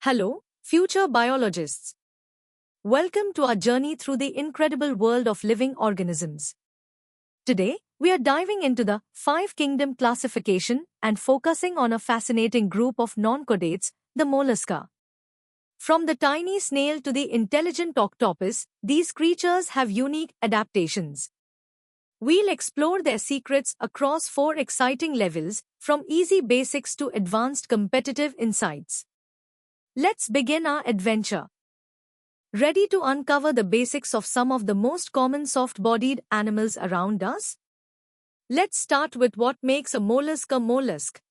Hello, future biologists. Welcome to our journey through the incredible world of living organisms. Today, we are diving into the five kingdom classification and focusing on a fascinating group of non-chordates, the mollusca. From the tiny snail to the intelligent octopus, these creatures have unique adaptations. We'll explore their secrets across four exciting levels, from easy basics to advanced competitive insights. Let's begin our adventure. Ready to uncover the basics of some of the most common soft-bodied animals around us? Let's start with what makes a mollusk a mollusk.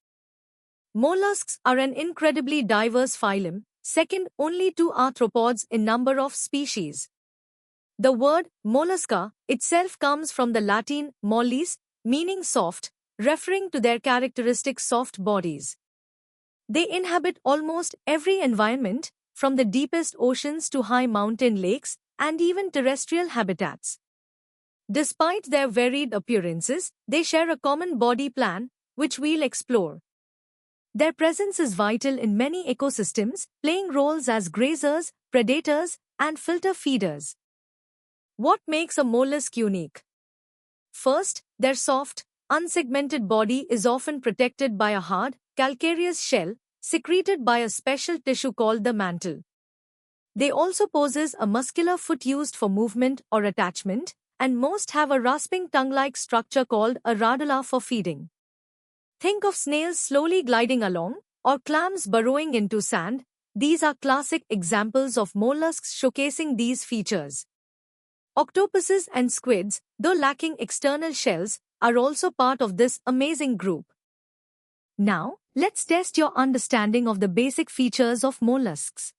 Mollusks are an incredibly diverse phylum, second only to arthropods in number of species. The word mollusca itself comes from the Latin mollis, meaning soft, referring to their characteristic soft bodies. They inhabit almost every environment, from the deepest oceans to high mountain lakes, and even terrestrial habitats. Despite their varied appearances, they share a common body plan, which we'll explore. Their presence is vital in many ecosystems, playing roles as grazers, predators, and filter feeders. What makes a mollusk unique? First, their soft, unsegmented body is often protected by a hard, calcareous shell, secreted by a special tissue called the mantle. They also possess a muscular foot used for movement or attachment, and most have a rasping tongue-like structure called a radula for feeding. Think of snails slowly gliding along, or clams burrowing into sand. These are classic examples of mollusks showcasing these features. Octopuses and squids, though lacking external shells, are also part of this amazing group. Now, let's test your understanding of the basic features of mollusks.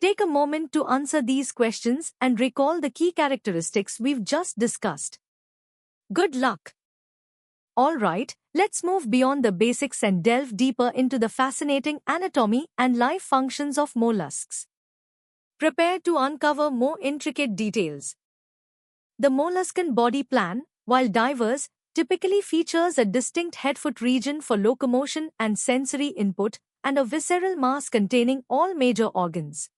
Take a moment to answer these questions and recall the key characteristics we've just discussed. Good luck! Alright, let's move beyond the basics and delve deeper into the fascinating anatomy and life functions of mollusks. Prepare to uncover more intricate details. The molluscan body plan, while diverse, typically features a distinct head-foot region for locomotion and sensory input, and a visceral mass containing all major organs.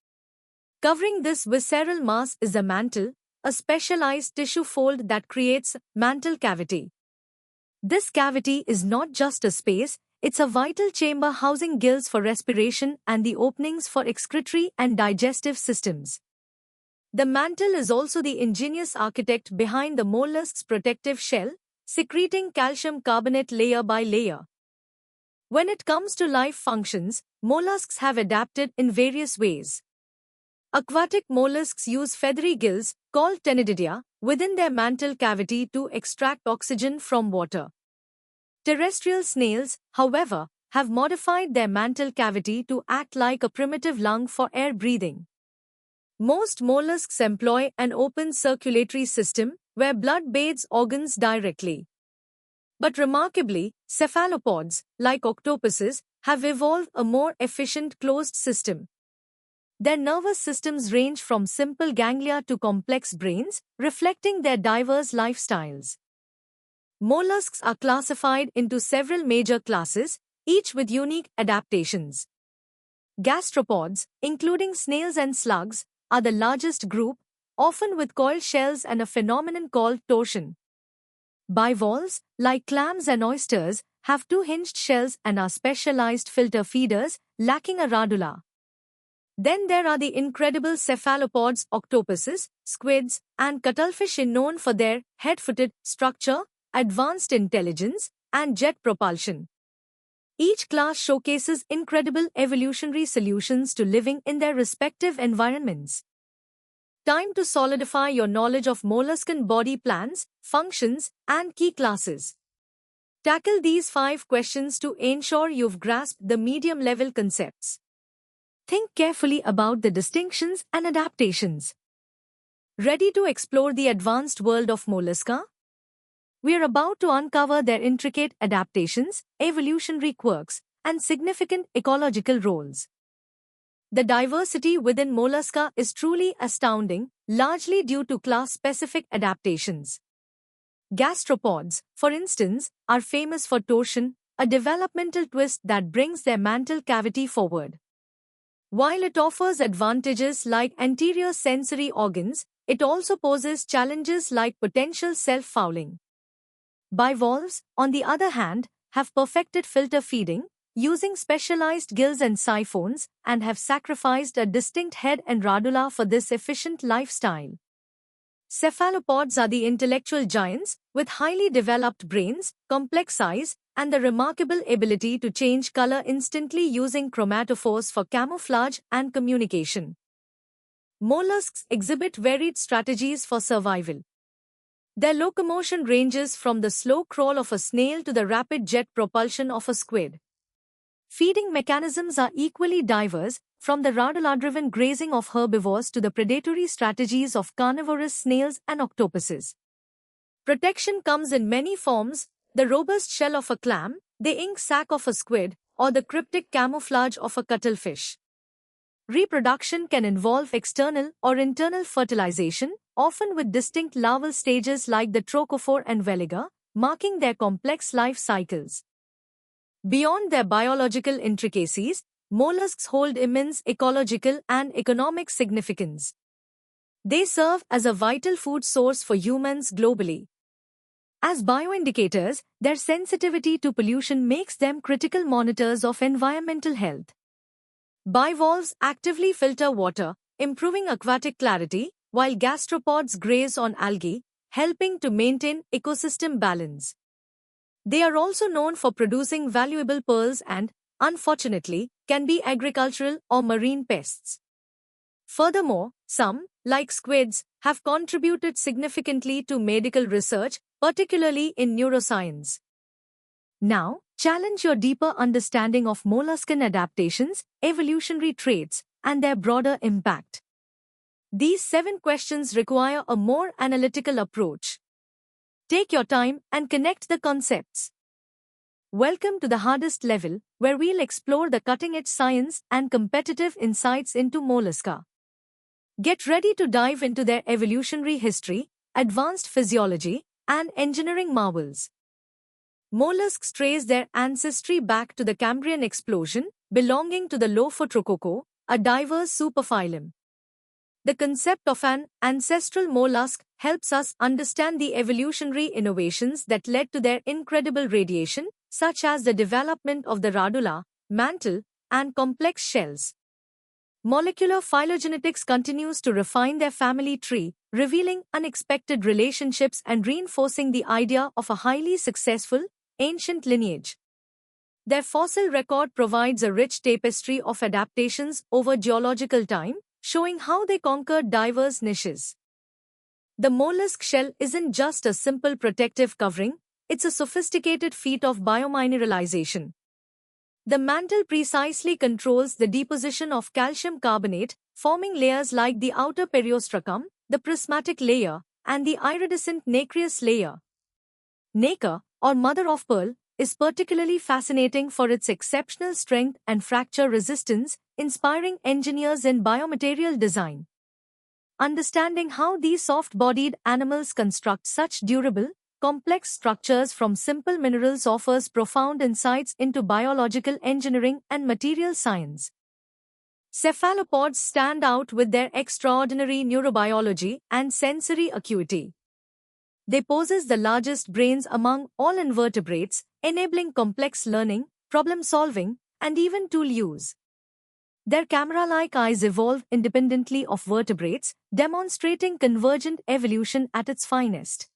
Covering this visceral mass is a mantle, a specialized tissue fold that creates mantle cavity. This cavity is not just a space, it's a vital chamber housing gills for respiration and the openings for excretory and digestive systems. The mantle is also the ingenious architect behind the mollusk's protective shell, secreting calcium carbonate layer by layer. When it comes to life functions, mollusks have adapted in various ways. Aquatic mollusks use feathery gills, called ctenididia, within their mantle cavity to extract oxygen from water. Terrestrial snails, however, have modified their mantle cavity to act like a primitive lung for air breathing. Most mollusks employ an open circulatory system, where blood bathes organs directly. But remarkably, cephalopods, like octopuses, have evolved a more efficient closed system. Their nervous systems range from simple ganglia to complex brains, reflecting their diverse lifestyles. Mollusks are classified into several major classes, each with unique adaptations. Gastropods, including snails and slugs, are the largest group, often with coiled shells and a phenomenon called torsion. Bivalves, like clams and oysters, have two hinged shells and are specialized filter feeders, lacking a radula. Then there are the incredible cephalopods, octopuses, squids, and cuttlefish known for their head-footed structure, advanced intelligence, and jet propulsion. Each class showcases incredible evolutionary solutions to living in their respective environments. Time to solidify your knowledge of molluscan body plans, functions, and key classes. Tackle these 5 questions to ensure you've grasped the medium-level concepts. Think carefully about the distinctions and adaptations. Ready to explore the advanced world of mollusca? We are about to uncover their intricate adaptations, evolutionary quirks, and significant ecological roles. The diversity within mollusca is truly astounding, largely due to class-specific adaptations. Gastropods, for instance, are famous for torsion, a developmental twist that brings their mantle cavity forward. While it offers advantages like anterior sensory organs, it also poses challenges like potential self-fouling. Bivalves, on the other hand, have perfected filter feeding, using specialized gills and siphons, and have sacrificed a distinct head and radula for this efficient lifestyle. Cephalopods are the intellectual giants, with highly developed brains, complex eyes, and the remarkable ability to change color instantly using chromatophores for camouflage and communication. Mollusks exhibit varied strategies for survival. Their locomotion ranges from the slow crawl of a snail to the rapid jet propulsion of a squid. Feeding mechanisms are equally diverse, from the radula-driven grazing of herbivores to the predatory strategies of carnivorous snails and octopuses. Protection comes in many forms: the robust shell of a clam, the ink sac of a squid, or the cryptic camouflage of a cuttlefish. Reproduction can involve external or internal fertilization, often with distinct larval stages like the trochophore and veliger, marking their complex life cycles. Beyond their biological intricacies, mollusks hold immense ecological and economic significance. They serve as a vital food source for humans globally. As bioindicators, their sensitivity to pollution makes them critical monitors of environmental health. Bivalves actively filter water, improving aquatic clarity, while gastropods graze on algae, helping to maintain ecosystem balance. They are also known for producing valuable pearls and, unfortunately, can be agricultural or marine pests. Furthermore, some, like squids, have contributed significantly to medical research, particularly in neuroscience. Now, challenge your deeper understanding of molluscan adaptations, evolutionary traits, and their broader impact. These 7 questions require a more analytical approach. Take your time and connect the concepts. Welcome to the hardest level, where we'll explore the cutting-edge science and competitive insights into mollusca. Get ready to dive into their evolutionary history, advanced physiology, and engineering marvels. Mollusks trace their ancestry back to the Cambrian explosion, belonging to the Lophotrochoco, a diverse superphylum. The concept of an ancestral mollusk helps us understand the evolutionary innovations that led to their incredible radiation, such as the development of the radula, mantle, and complex shells. Molecular phylogenetics continues to refine their family tree, revealing unexpected relationships and reinforcing the idea of a highly successful, ancient lineage. Their fossil record provides a rich tapestry of adaptations over geological time, showing how they conquered diverse niches. The mollusk shell isn't just a simple protective covering, it's a sophisticated feat of biomineralization. The mantle precisely controls the deposition of calcium carbonate, forming layers like the outer periostracum, the prismatic layer, and the iridescent nacreous layer. Nacre, or mother of pearl, is particularly fascinating for its exceptional strength and fracture resistance, inspiring engineers in biomaterial design. Understanding how these soft-bodied animals construct such durable, complex structures from simple minerals offers profound insights into biological engineering and material science. Cephalopods stand out with their extraordinary neurobiology and sensory acuity. They possess the largest brains among all invertebrates, enabling complex learning, problem-solving, and even tool use. Their camera-like eyes evolve independently of vertebrates, demonstrating convergent evolution at its finest.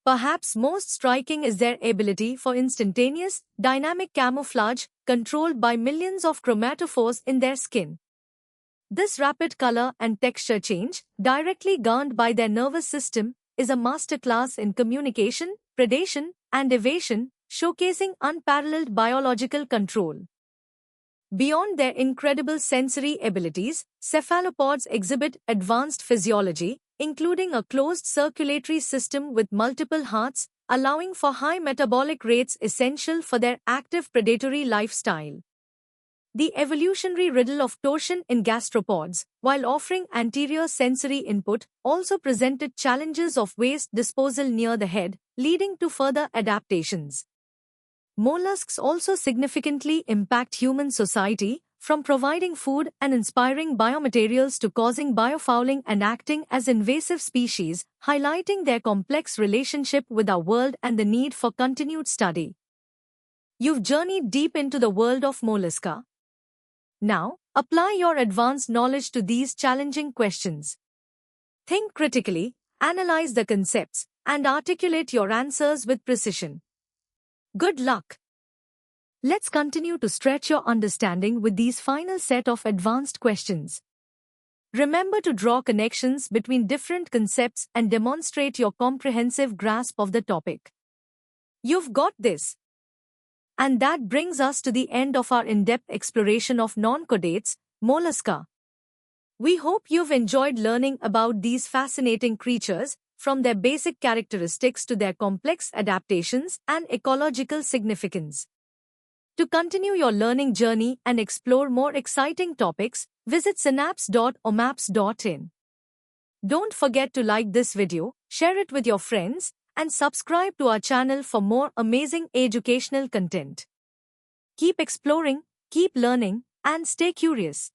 Perhaps most striking is their ability for instantaneous, dynamic camouflage, controlled by millions of chromatophores in their skin. This rapid color and texture change, directly governed by their nervous system, is a masterclass in communication, predation, and evasion, showcasing unparalleled biological control. Beyond their incredible sensory abilities, cephalopods exhibit advanced physiology, including a closed circulatory system with multiple hearts, allowing for high metabolic rates essential for their active predatory lifestyle. The evolutionary riddle of torsion in gastropods, while offering anterior sensory input, also presented challenges of waste disposal near the head, leading to further adaptations. Mollusks also significantly impact human society, from providing food and inspiring biomaterials to causing biofouling and acting as invasive species, highlighting their complex relationship with our world and the need for continued study. You've journeyed deep into the world of mollusca. Now, apply your advanced knowledge to these challenging questions. Think critically, analyze the concepts, and articulate your answers with precision. Good luck! Let's continue to stretch your understanding with these final set of advanced questions. Remember to draw connections between different concepts and demonstrate your comprehensive grasp of the topic. You've got this! And that brings us to the end of our in-depth exploration of non-chordates, mollusca. We hope you've enjoyed learning about these fascinating creatures, from their basic characteristics to their complex adaptations and ecological significance. To continue your learning journey and explore more exciting topics, visit synapse.omaps.in. Don't forget to like this video, share it with your friends, and subscribe to our channel for more amazing educational content. Keep exploring, keep learning, and stay curious.